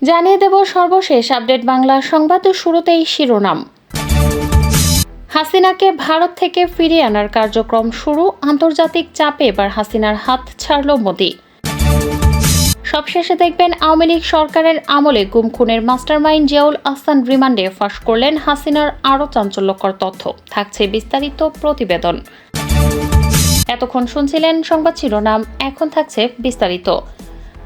জানিয়ে দেব সর্বশেষ আপডেট বাংলা সংবাদ। শুরুতেই শিরোনাম। হাসিনাকে ভারত থেকে ফিরিয়ে আনার কার্যক্রম শুরু, আন্তর্জাতিক চাপে এবার হাসিনার হাত ছাড়ল মোদি। সবশেষে দেখবেন আওয়ামী লীগ সরকারের আমলে গুম খুনের মাস্টারমাইন্ড জিয়াউল আহসান রিমান্ডে ফাঁস করলেন হাসিনার আরও চাঞ্চল্যকর তথ্য। থাকছে বিস্তারিত প্রতিবেদন। এতক্ষণ শুনছিলেন সংবাদ শিরোনাম, এখন থাকছে বিস্তারিত।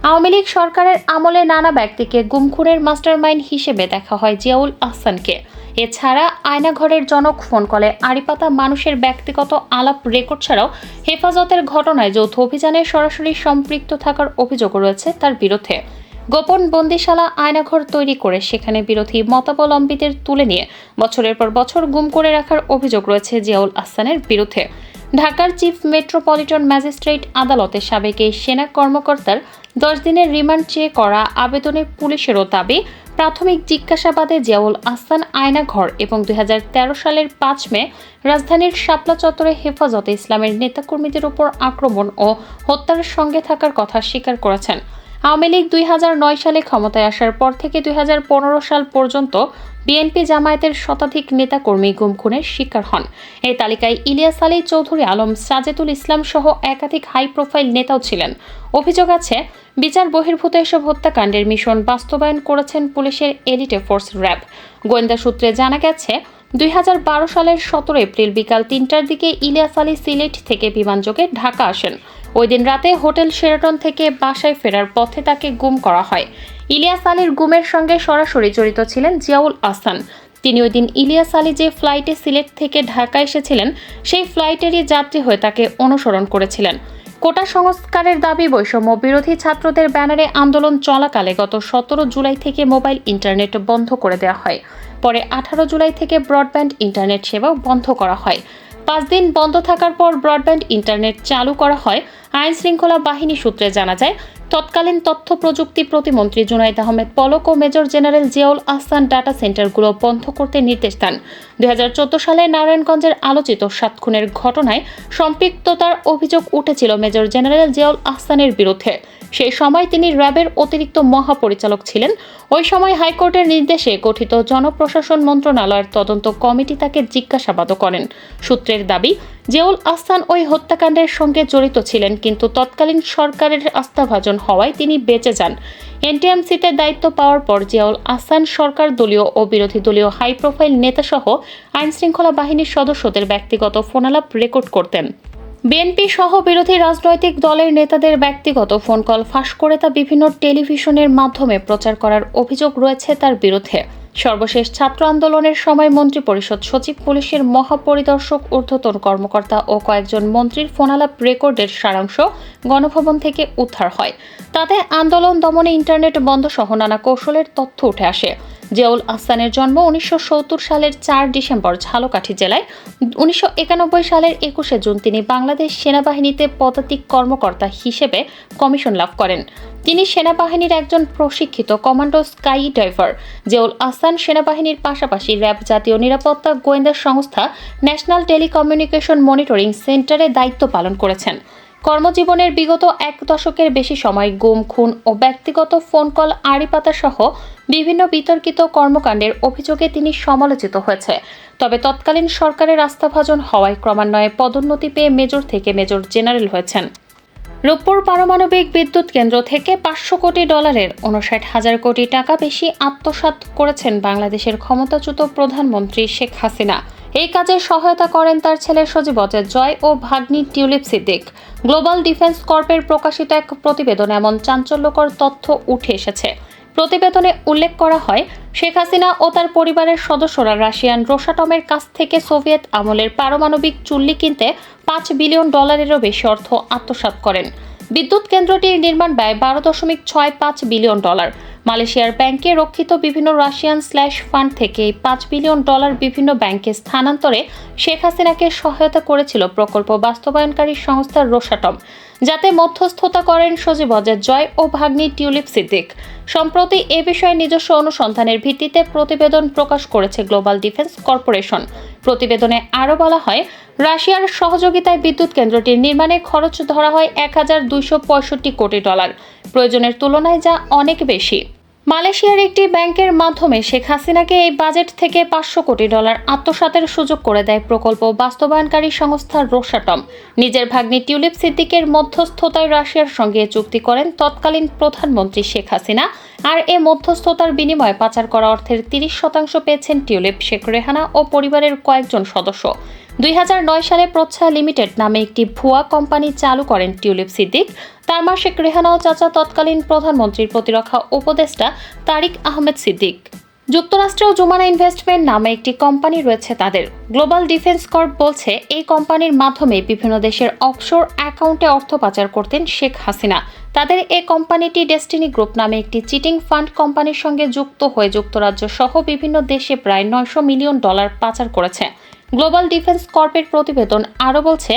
আওয়ামী লীগ সরকারের আমলে নানা ব্যক্তিকে গুম খুনের মাস্টারমাইন্ড হিসেবে দেখা হয় জিয়াউল আহসানকে। এছাড়া আয়নাঘরের জনক ফোন কলে আড়িপাতা মানুষের ব্যক্তিগত আলাপ রেকর্ড ছাড়াও হেফাজতের ঘটনায় যৌথ অভিযানে সরাসরি সম্পৃক্ত থাকার অভিযোগ রয়েছে তার বিরুদ্ধে। গোপন বন্দিশালা আয়নাঘর তৈরি করে সেখানে বিরোধী মতাবলম্বীদের তুলে নিয়ে বছরের পর বছর গুম করে রাখার অভিযোগ রয়েছে জিয়াউল আহসানের বিরুদ্ধে। ঢাকার চিফ মেট্রোপলিটন ম্যাজিস্ট্রেট আদালতে সাবেক এই সেনা কর্মকর্তার 10 দিনের রিমান্ড চেয়ে করা আবেদনে পুলিশেরও দাবি, প্রাথমিক জিজ্ঞাসাবাদে জিয়াউল আহসান আয়নাঘর এবং 2013 সালের 5 মে রাজধানীর শাপলা চত্বরে হেফাজতে ইসলামের নেতাকর্মীদের উপর আক্রমণ ও হত্যার সঙ্গে থাকার কথা স্বীকার করেছেন। আওয়ামী লীগ 2009 সালে ক্ষমতায় আসার পর থেকে 2015 সাল পর্যন্ত বিএনপি জামায়াতের শতাধিক নেতাকর্মী গুম খুনের শিকার হন। এই তালিকায় ইলিয়াস আলী, চৌধুরী আলম, সাজেদুল ইসলাম সহ একাধিক হাই প্রোফাইল নেতাও ছিলেন। অভিযোগ আছে, বিচার বহির্ভূত এসব হত্যাকাণ্ডের মিশন বাস্তবায়ন করেছেন পুলিশের এলিটে ফোর্স র্যাব। গোয়েন্দা সূত্রে জানা গেছে, 2012 সালের 17 এপ্রিল বিকাল 3টার দিকে ইলিয়াস আলী সিলেট থেকে বিমানযোগে ঢাকা আসেন। ওই দিন রাতে হোটেল শেরাটন থেকে বাসায় ফেরার পথে তাকে গুম করা হয়। ইলিয়াস আলীর গুমের সঙ্গে সরাসরি জড়িত ছিলেন জিয়াউল আহসান। তিনি ওই দিন ইলিয়াস আলী যে ফ্লাইটে সিলেট থেকে ঢাকা এসেছিলেন সেই ফ্লাইটেরই যাত্রী হয়ে তাকে অনুসরণ করেছিলেন। কোটা সংস্কারের দাবি বৈষম্য বিরোধী ছাত্রদের ব্যানারে আন্দোলন চলাকালে গত 17 জুলাই থেকে মোবাইল ইন্টারনেট বন্ধ করে দেওয়া হয়। পরে 18 জুলাই থেকে ব্রডব্যান্ড ইন্টারনেট সেবাও বন্ধ করা হয়। 5 দিন বন্ধ থাকার পর ব্রডব্যান্ড ইন্টারনেট চালু করা হয়। আইন শৃঙ্খলা বাহিনী সূত্রে জানা যায়, তৎকালীন তথ্য প্রযুক্তি প্রতিমন্ত্রী জুনাইদ আহমেদ পলক ও major general Ziaul Ahsan data সেন্টারগুলো বন্ধ করতে নির্দেশ দেন। 2014 সালে নারায়ণগঞ্জের আলোচিত 7 খুনের ঘটনায় সম্পৃক্ততার অভিযোগ উঠেছিল মেজর জেনারেল জিয়াউল আহসানের বিরুদ্ধে। সেই সময় তিনি র্যাবের অতিরিক্ত মহাপরিচালক ছিলেন। ওই সময় হাইকোর্টের নির্দেশে গঠিত জনপ্রশাসন মন্ত্রণালয়ের তদন্ত কমিটি তাকে জিজ্ঞাসাবাদও করেন। সূত্রের দাবি, জিয়াউল আহসান ওই হত্যাকাণ্ডের সঙ্গে জড়িত ছিলেন, কিন্তু তৎকালীন সরকারের আস্থাভাজন হওয়ায় তিনি বেঁচে যান। এনটিএমসিতে দায়িত্ব পাওয়ার পর জিয়াউল আহসান সরকার দলীয় ও বিরোধী দলীয় হাই প্রোফাইল নেতাসহ আইনশৃঙ্খলা বাহিনীর সদস্যদের ব্যক্তিগত ফোনালাপ রেকর্ড করতেন। বিএনপি সহ বিরোধী রাজনৈতিক দলের নেতাদের ব্যক্তিগত ফোন কল ফাঁস করে তা বিভিন্ন টেলিভিশনের মাধ্যমে প্রচার করার অভিযোগ রয়েছে তার বিরুদ্ধে। সর্বশেষ ছাত্র আন্দোলনের সময় মন্ত্রিপরিষদ সচিব, পুলিশের মহাপরিদর্শক, ঊর্ধ্বতন কর্মকর্তা ও কয়েকজন মন্ত্রীর ফোনালাপ রেকর্ডের সারাংশ গণভবন থেকে উদ্ধার হয়। তাতে আন্দোলন দমনে ইন্টারনেট বন্ধ সহ নানা কৌশলের তথ্য উঠে আসে। জিয়াউল আহসানের জন্ম 1970 সালের 4 ডিসেম্বর ঝালকাঠি জেলায়। 1991 সালের 21 জুন তিনি বাংলাদেশ সেনাবাহিনীতে পদাতিক কর্মকর্তা হিসেবে কমিশন লাভ করেন। তিনি সেনাবাহিনীর একজন প্রশিক্ষিত commando skydiver. Ziaul Ahsan সেনাবাহিনীর পাশাপাশি র্যাব, জাতীয় নিরাপত্তা গোয়েন্দা সংস্থা, ন্যাশনাল টেলিকমিউনিকেশন মনিটরিং সেন্টারে দায়িত্ব পালন করেছেন। কর্মজীবনের বিগত 1 দশকের বেশি সময় গুম, খুন ও ব্যক্তিগত ফোন কল, আড়িপাতা সহ বিভিন্ন বিতর্কিত কর্মকাণ্ডের অভিযোগে তিনি সমালোচিত হয়েছে। তবে তৎকালীন সরকারের আস্থাভাজন হওয়ায় ক্রমান্বয়ে পদোন্নতি পেয়ে মেজর থেকে মেজর জেনারেল হয়েছেন। রূপপুর পারমাণবিক বিদ্যুৎ কেন্দ্র থেকে $500 কোটি 59,000 কোটি টাকা বেশি আত্মসাৎ করেছেন বাংলাদেশের ক্ষমতাচ্যুত প্রধানমন্ত্রী শেখ হাসিনা। এই কাজে সহায়তা করেন তার ছেলে সজীব-অজয় জয় ও ভাগ্নি টিউলিপ সিদ্দিক। গ্লোবাল ডিফেন্স কর্পের প্রকাশিত এক প্রতিবেদনে এমন চাঞ্চল্যকর তথ্য উঠে এসেছে। প্রতিবেদনে উল্লেখ করা হয়, শেখ হাসিনা ও তার পরিবারের সদস্যরা রাশিয়ান রোসাটমের কাছ থেকে সোভিয়েত আমলের পারমাণবিক চুল্লি কিনতে $5 বিলিয়ন বেশি অর্থ আত্মসাৎ করেন। বিদ্যুৎ কেন্দ্রটির নির্মাণ ব্যয় $12.65 বিলিয়ন। মালয়েশিয়ার ব্যাংকে রক্ষিত বিভিন্ন রাশিয়ান স্ল্যাশ ফান্ড থেকে $5 বিলিয়ন বিভিন্ন ব্যাংকে স্থানান্তরে শেখ হাসিনাকে সহায়তা করেছিল প্রকল্প বাস্তবায়নকারী সংস্থা রোসাটম, যাতে মধ্যস্থতা করেন সজীব-অজয় জয় ও ভাগ্নি টিউলিপ সিদ্দিক। সম্প্রতি এ বিষয়ে নিজস্ব অনুসন্ধানের ভিত্তিতে প্রতিবেদন প্রকাশ করেছে গ্লোবাল ডিফেন্স কর্পোরেশন। প্রতিবেদনে আরও বলা হয়, রাশিয়ার সহযোগিতায় বিদ্যুৎ কেন্দ্রটির নির্মাণে খরচ ধরা হয় $1,265 কোটি, প্রয়োজনের তুলনায় যা অনেক বেশি। মালয়েশিয়ার একটি ব্যাংকের মাধ্যমে শেখ হাসিনাকে এই বাজেট থেকে $500 কোটি আত্মসাতের সুযোগ করে দেয় প্রকল্প বাস্তবায়নকারী সংস্থা রোসাটম। নিজের ভাগ্নি টিউলিপ সিদ্দিকের মধ্যস্থতায় রাশিয়ার সঙ্গে চুক্তি করেন তৎকালীন প্রধানমন্ত্রী শেখ হাসিনা। আর এ মধ্যস্থতার বিনিময়ে পাচার করা অর্থের 30% পেয়েছেন টিউলিপ, শেখ রেহানা ও পরিবারের কয়েকজন সদস্য। 2009 সালে প্রচ্ছায়া লিমিটেড নামে একটি ভুয়া কোম্পানি চালু করেন টিউলিপ সিদ্দিক। তার মা শেখ রেহানা ও চাচা তৎকালীন প্রধানমন্ত্রীর প্রতিরক্ষা উপদেষ্টা তারিক আহমেদ সিদ্দিক। যুক্তরাষ্ট্রেও জুমানা ইনভেস্টমেন্ট নামে একটি কোম্পানি রয়েছে তাদের। গ্লোবাল ডিফেন্স কর্প বলছে এই কোম্পানির মাধ্যমে বিভিন্ন দেশের অফশোর অ্যাকাউন্টে অর্থ পাচার করতেন শেখ হাসিনা। তাদের এই কোম্পানিটি ডেস্টিনি গ্রুপ নামে একটি চিটিং ফান্ড কোম্পানির সঙ্গে যুক্ত হয়ে যুক্তরাজ্য সহ বিভিন্ন দেশে প্রায় $900 মিলিয়ন পাচার করেছে। গ্লোবাল ডিফেন্স কর্পের প্রতিবেদন আরও বলছে,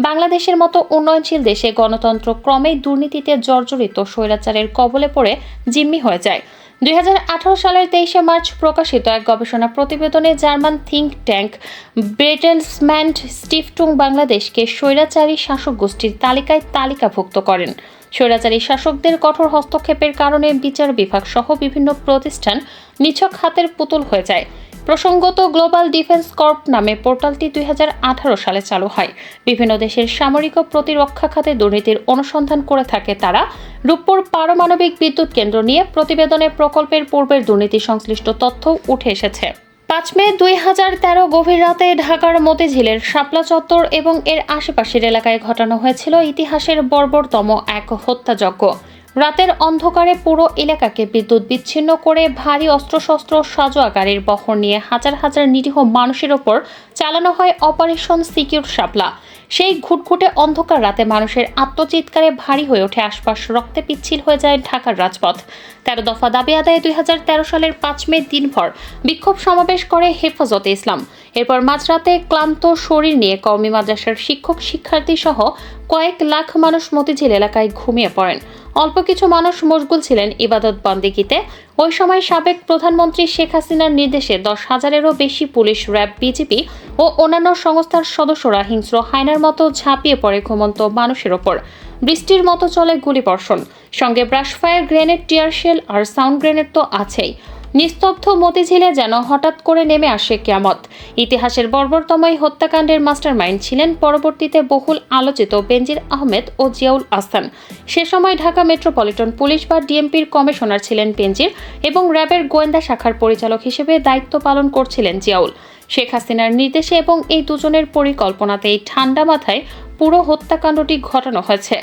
বাংলাদেশের মতো উন্নয়নশীল দেশে গণতন্ত্র ক্রমেই দুর্নীতিতে জর্জরিত স্বৈরাচারের কবলে পড়ে জিম্মি হয়ে যায়। 2018 সালের 23 মার্চ প্রকাশিত এক গবেষণা প্রতিবেদনে জার্মান থিঙ্ক ট্যাঙ্ক বেটেলসম্যান স্টিফটুং বাংলাদেশকে স্বৈরাচারী শাসক গোষ্ঠীর তালিকায় তালিকাভুক্ত করেন। স্বৈরাচারী শাসকদের কঠোর হস্তক্ষেপের কারণে বিচার বিভাগ সহ বিভিন্ন প্রতিষ্ঠান নিছক হাতের পুতুল হয়ে যায়। প্রসঙ্গত, গ্লোবাল ডিফেন্স কর্প নামে পোর্টালটি 2018 সালে চালু হয়। বিভিন্ন দেশের সামরিক ও প্রতিরক্ষা খাতে দুর্নীতির অনুসন্ধান করে থাকে তারা। রূপপুর পারমাণবিক বিদ্যুৎ কেন্দ্র নিয়ে প্রতিবেদনে প্রকল্পের পূর্বের দুর্নীতি সংশ্লিষ্ট তথ্য উঠে এসেছে। 5 মে 2013 গভীর রাতে ঢাকার মতিঝিলের শাপলা চত্বর এবং এর আশেপাশের এলাকায় ঘটানো হয়েছিল ইতিহাসের বর্বরতম এক হত্যাযজ্ঞ। রাতের অন্ধকারে পুরো এলাকাকে বিদ্যুৎ বিচ্ছিন্ন করে ভারী অস্ত্রশস্ত্র সাজোয়া গাড়ির বহর নিয়ে হাজার হাজার নিরীহ মানুষের ওপর চালানো হয় অপারেশন সিকিউর শাপলা। সেই ঘুটঘুটে অন্ধকার রাতে মানুষের আত্মচিৎকারে ভারী হয়ে ওঠে আশপাশ, রক্তে পিচ্ছিল হয়ে যায় ঢাকার রাজপথ। 13 দফা দাবি আদায়ে 2013 সালের 5 মে দিনভর বিক্ষোভ সমাবেশ করে হেফাজতে ইসলাম। এরপর মাঝরাতে ক্লান্ত শরীর নিয়ে কওমি মাদ্রাসার শিক্ষক শিক্ষার্থী সহ কয়েক লাখ মানুষ মতিঝিল এলাকায় ঘুমিয়ে পড়েন। অল্প কিছু মানুষ মশগুল ছিলেন ইবাদত বন্দেগীতে। ওই সময় সাবেক প্রধানমন্ত্রী শেখ হাসিনার নির্দেশে 10,000-এরও বেশি পুলিশ, র্যাব, বিজিবি ও অন্যান্য সংস্থার সদস্যরা হিংস্র হায়নার মতো ঝাঁপিয়ে পড়ে ঘুমন্ত মানুষের ওপর। বৃষ্টির মতো চলে গুলিবর্ষণ, সঙ্গে ব্রাশফায়ার, গ্রেনেড, টিয়ার শেল আর সাউন্ড গ্রেনেড তো আছেই। নিস্তব্ধ মতিঝিলে যেন হঠাৎ করে নেমে আসে কিয়ামত। ইতিহাসের বর্বরতম এই হত্যাকাণ্ডের মাস্টারমাইন্ড ছিলেন পরবর্তীতে বহুল আলোচিত বেনজির আহমেদ ও জিয়াউল আহসান। সে সময় ঢাকা মেট্রোপলিটন পুলিশ বা ডিএমপির কমিশনার ছিলেন বেনজির এবং র্যাবের গোয়েন্দা শাখার পরিচালক হিসেবে দায়িত্ব পালন করছিলেন জিয়াউল। শেখ হাসিনার নির্দেশে এবং এই দুজনের পরিকল্পনাতেই ঠান্ডা মাথায় পুরো হত্যাকাণ্ডটি ঘটানো হয়েছে।